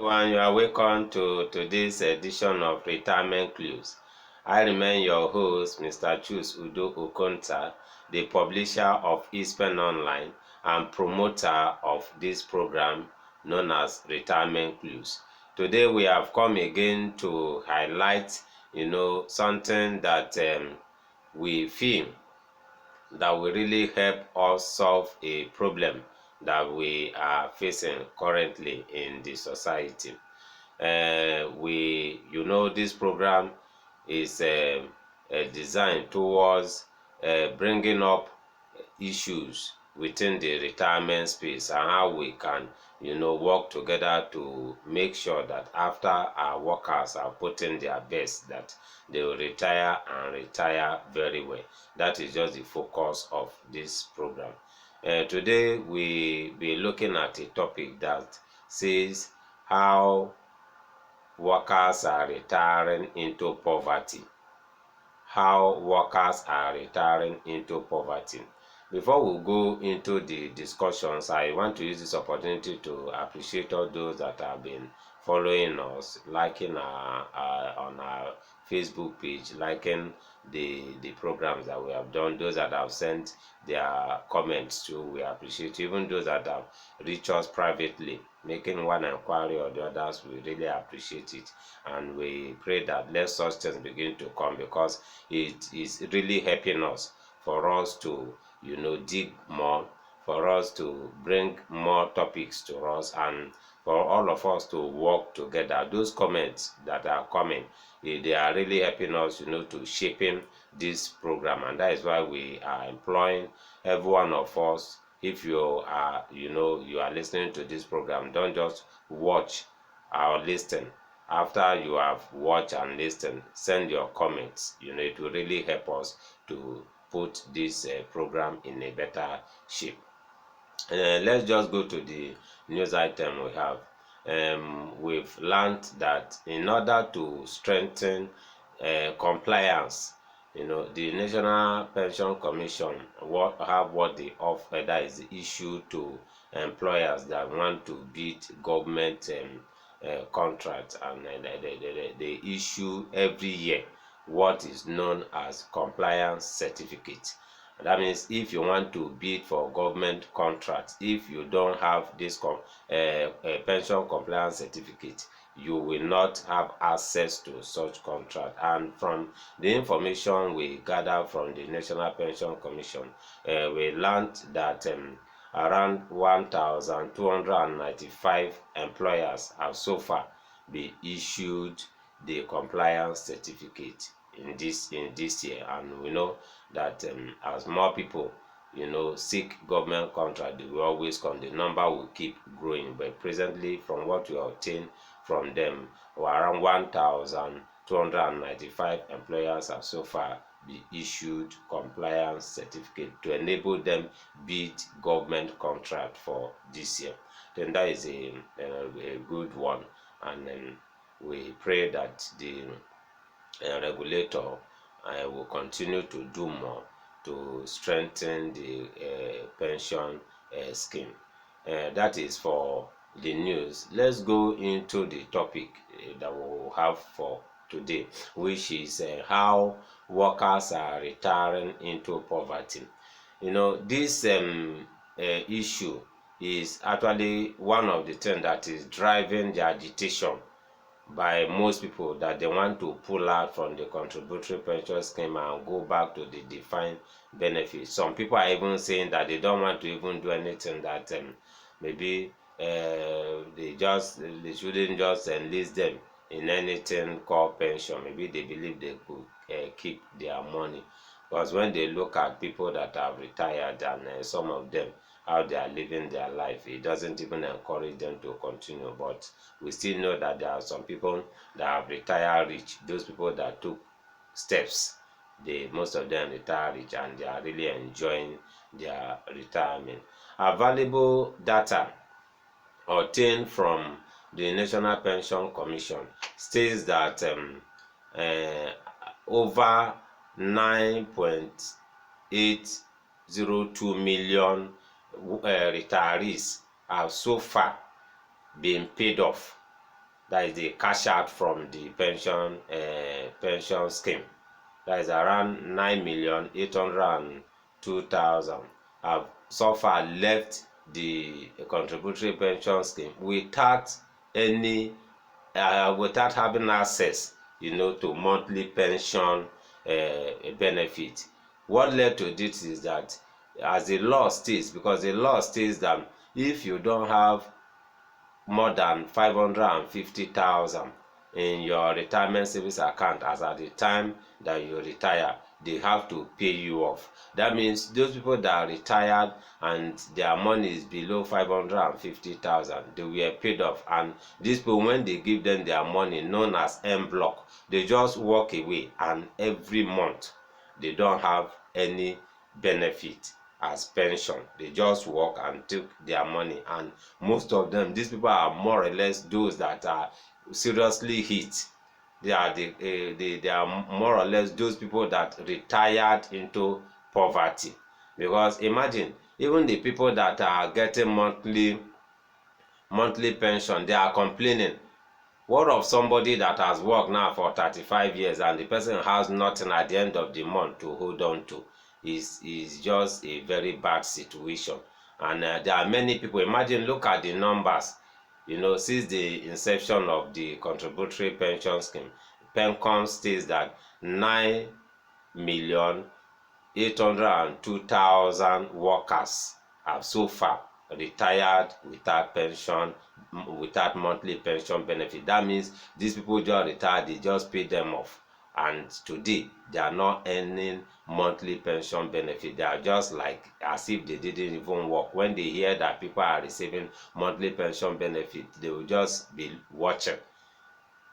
everyone, you are welcome to today's edition of Retirement Clues. I remain your host, Mr. Chus Udo Okonta, the publisher of eSpend Online and promoter of this program known as Retirement Clues. Today we have come again to highlight, something that we feel that will really help us solve a problem that we are facing currently in the society. This program is designed towards bringing up issues within the retirement space and how we can work together to make sure that after our workers are putting their best, that they will retire and retire very well. That is just the focus of this program. Today we be looking at a topic that says how workers are retiring into poverty. How workers are retiring into poverty. Before we go into the discussions, I want to use this opportunity to appreciate all those that have been following us, liking on our Facebook page, liking the programs that we have done, those that have sent their comments too, we appreciate. Even those that have reached us privately, making one inquiry or the others, we really appreciate it. And we pray that let such things begin to come, because it is really helping us for us to dig more, for us to bring more topics to us, and for all of us to work together. Those comments that are coming, they are really helping us to shaping this program, and that is why we are employing every one of us. If you are you are listening to this program, don't just watch or listen. After you have watched and listened, send your comments. It will really help us to put this program in a better shape. Let's just go to the news item we have. We've learned that in order to strengthen compliance, the National Pension Commission what they offer, that is the issue to employers that want to bid government contract, and they issue every year what is known as compliance certificate. That means if you want to bid for government contracts, if you don't have this pension compliance certificate, you will not have access to such contract. And from the information we gather from the National Pension Commission, we learned that around 1,295 employers have so far been issued the compliance certificate in this year. And we know that as more people seek government contract, they will always come, the number will keep growing. But presently, from what we obtain from them, around 1,295 employers have so far be issued compliance certificate to enable them bid government contract for this year. Then that is a good one, and then we pray that the regulator will continue to do more to strengthen the pension scheme. That is for the news. Let's go into the topic that we will have for today, which is how workers are retiring into poverty. This issue is actually one of the things that is driving the agitation by most people, that they want to pull out from the contributory pension scheme and go back to the defined benefit. Some people are even saying that they don't want to even do anything, that maybe they shouldn't just enlist them in anything called pension. Maybe they believe they could keep their money, because when they look at people that have retired and some of them, how they are living their life, it doesn't even encourage them to continue. But we still know that there are some people that have retired rich. Those people that took steps, most of them retire rich, and they are really enjoying their retirement. Available data obtained from the National Pension Commission states that over 9.802 million retirees have so far been paid off That is the cash out from the pension scheme. That is around 9,802,000 have so far left the contributory pension scheme without any without having access, to monthly pension benefit. What led to this is that, as the law states, because the law states that if you don't have more than 550,000 in your retirement savings account as at the time that you retire, they have to pay you off. That means those people that are retired and their money is below 550,000, they were paid off. And these people, when they give them their money, known as M block, they just walk away, and every month they don't have any benefit as pension. They just work and took their money, and most of them, these people are more or less those that are seriously hit. They are more or less those people that retired into poverty. Because imagine, even the people that are getting monthly pension, they are complaining. What of somebody that has worked now for 35 years and the person has nothing at the end of the month to hold on to? Is just a very bad situation. And there are many people. Imagine, look at the numbers. Since the inception of the contributory pension scheme, PENCOM states that 9,802,000 workers have so far retired without pension, without monthly pension benefit. That means these people just retired, they just pay them off, and today they are not earning monthly pension benefit. They are just like as if they didn't even work. When they hear that people are receiving monthly pension benefit, they will just be watching.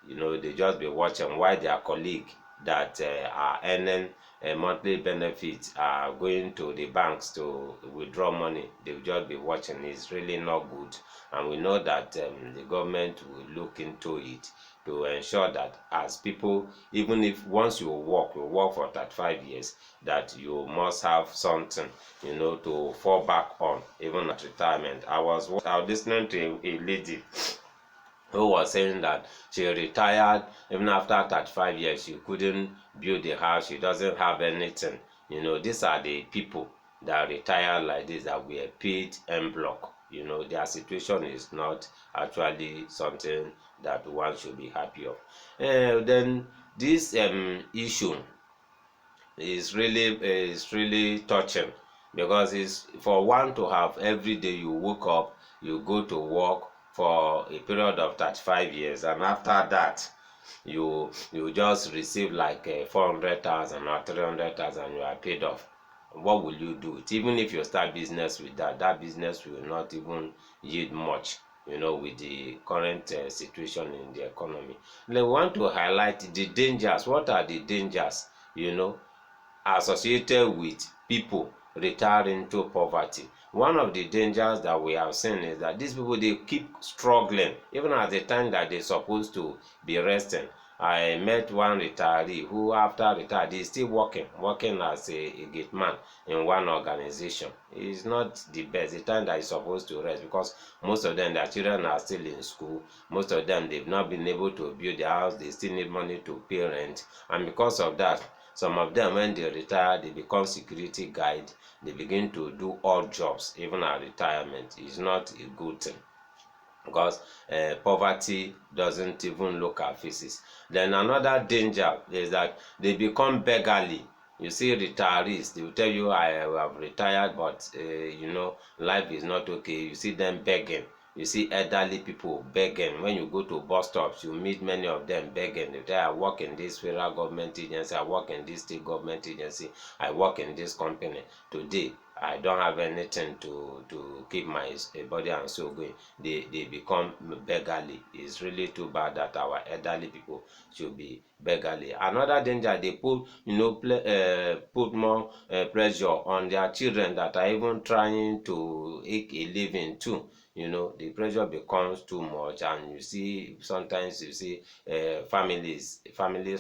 They just be watching while their colleague that are earning a monthly benefit are going to the banks to withdraw money. They will just be watching. It's really not good, and we know that the government will look into it to ensure that, as people, even if once you work for 35 years, that you must have something, to fall back on even at retirement. I was listening to a lady who was saying that she retired even after 35 years. She couldn't build a house. She doesn't have anything. These are the people that retire like this, that were paid en bloc. Their situation is not actually something that one should be happy of. Then this issue is really touching, because it's for one to have every day you wake up, you go to work for a period of 35 years, and after that you just receive like 400,000 or 300,000, you are paid off. What will you do? Even if you start business with that business will not even yield much, with the current situation in the economy. They want to highlight the dangers. What are the dangers, you know associated with people retiring to poverty? One of the dangers that we have seen is that these people, they keep struggling even at the time that they're supposed to be resting. I met one retiree who, after retired, is still working as a gate man in one organization. It's not the best, the time that he's supposed to rest, because most of them, their children are still in school. Most of them, they've not been able to build their house. They still need money to pay rent, and because of that, some of them, when they retire, they become security guide. They begin to do odd jobs even at retirement. It's not a good thing, because poverty doesn't even look at faces. Then another danger is that they become beggarly. You see retirees, they will tell you, I have retired, but life is not okay. You see them begging. You see elderly people begging. When you go to bus stops, you meet many of them begging. They tell, I work in this federal government agency, I work in this state government agency, I work in this company. Today, I don't have anything to keep my body and soul going. They become beggarly. It's really too bad that our elderly people should be beggarly. Another danger, they put more pressure on their children that are even trying to make a living too. The pressure becomes too much, and sometimes you see families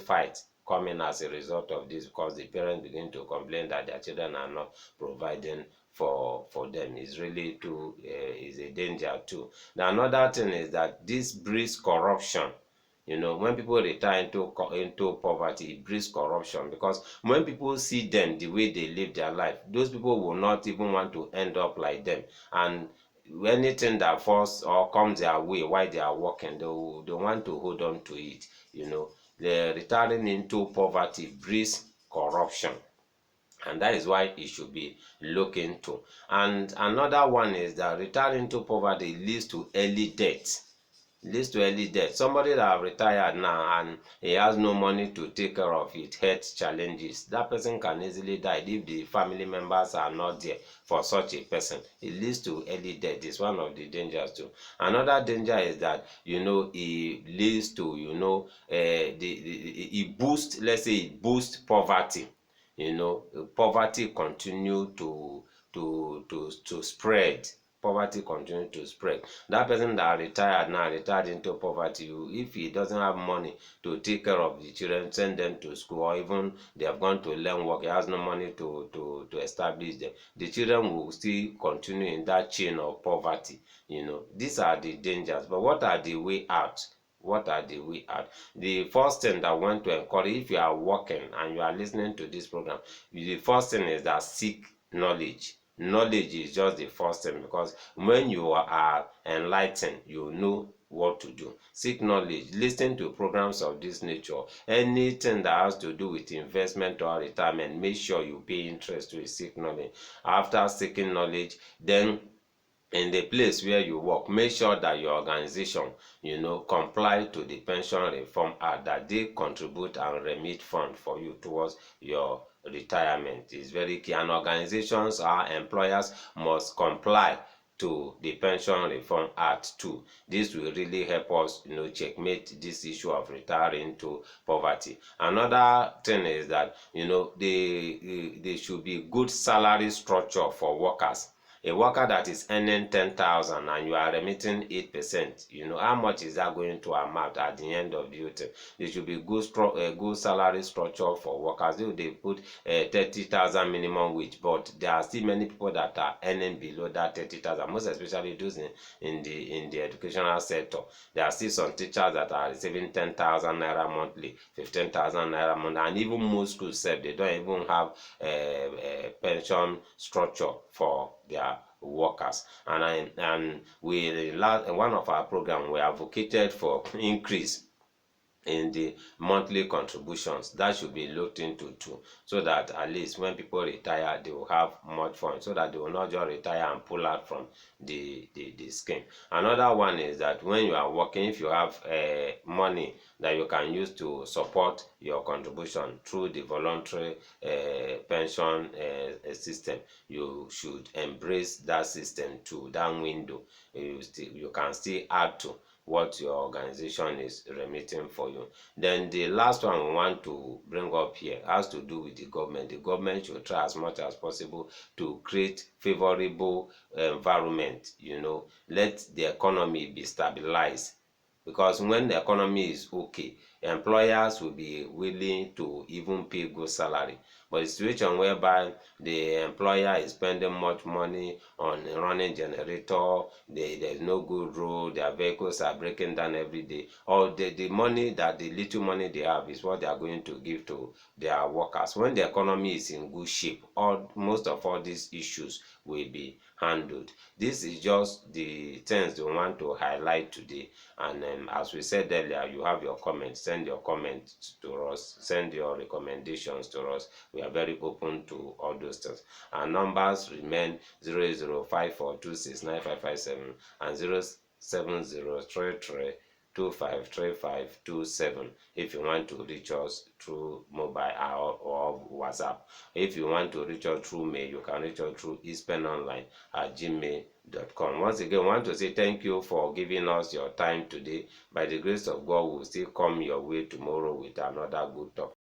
fight coming as a result of this, because the parents begin to complain that their children are not providing for them. Is really too is a danger too. Now another thing is that this breeds corruption. When people retire into poverty, it breeds corruption, because when people see them the way they live their life, those people will not even want to end up like them. And anything that falls or comes their way while they are working, they want to hold on to it. The retiring into poverty breeds corruption, and that is why it should be looked into. And another one is that retiring into poverty leads to early death. Somebody that retired now and he has no money to take care of his health challenges, that person can easily die if the family members are not there for such a person. It leads to early death. It's one of the dangers too. Another danger is that it leads to it boosts, let's say it boosts poverty. Poverty continue to spread. Poverty continue to spread. That person that retired into poverty, if he doesn't have money to take care of the children, send them to school, or even they have gone to learn work, he has no money to establish them, the children will still continue in that chain of poverty. These are the dangers. But what are the way out? The first thing that I want to encourage, if you are working and you are listening to this program, the first thing is that seek knowledge. Knowledge is just the first thing, because when you are enlightened, you know what to do. Seek knowledge. Listen to programs of this nature. Anything that has to do with investment or retirement, make sure you pay interest to it. Seek knowledge. After seeking knowledge, then in the place where you work, make sure that your organization comply to the Pension Reform Act, that they contribute and remit fund for you towards your retirement. Is very key. And organizations, our employers, must comply to the Pension Reform Act too. This will really help us checkmate this issue of retiring to poverty. Another thing is that there should be good salary structure for workers. A worker that is earning 10,000 and you are remitting 8%, how much is that going to amount at the end of the year? There should be good salary structure for workers. They put 30,000 minimum wage, but there are still many people that are earning below that 30,000, most especially those in the educational sector. There are still some teachers that are receiving 10,000 naira monthly, 15,000 naira monthly, and even most schools they don't even have a pension structure for their workers. And in one of our programs, we advocated for increase in the monthly contributions. That should be looked into too, so that at least when people retire, they will have much fun, so that they will not just retire and pull out from the scheme. Another one is that when you are working, if you have money that you can use to support your contribution through the voluntary pension system, you should embrace that system too, that window. You can still add to what your organization is remitting for you. Then the last one we want to bring up here has to do with the government. The government should try as much as possible to create favorable environment. Let the economy be stabilized, because when the economy is okay, employers will be willing to even pay good salary. But the situation whereby the employer is spending much money on running generator, there's no good road, their vehicles are breaking down every day, or the little money they have is what they are going to give to their workers. When the economy is in good shape, most of all these issues will be handled. This is just the things we want to highlight today. And as we said earlier, you have your comments. Send your comments to us. Send your recommendations to us. We are very open to all those things. Our numbers remain 0054269557 and 07033253527 if you want to reach us through mobile or WhatsApp. If you want to reach us through mail, you can reach us through ispenonline@gmail.com. Once again, I want to say thank you for giving us your time today. By the grace of God, we'll still come your way tomorrow with another good talk.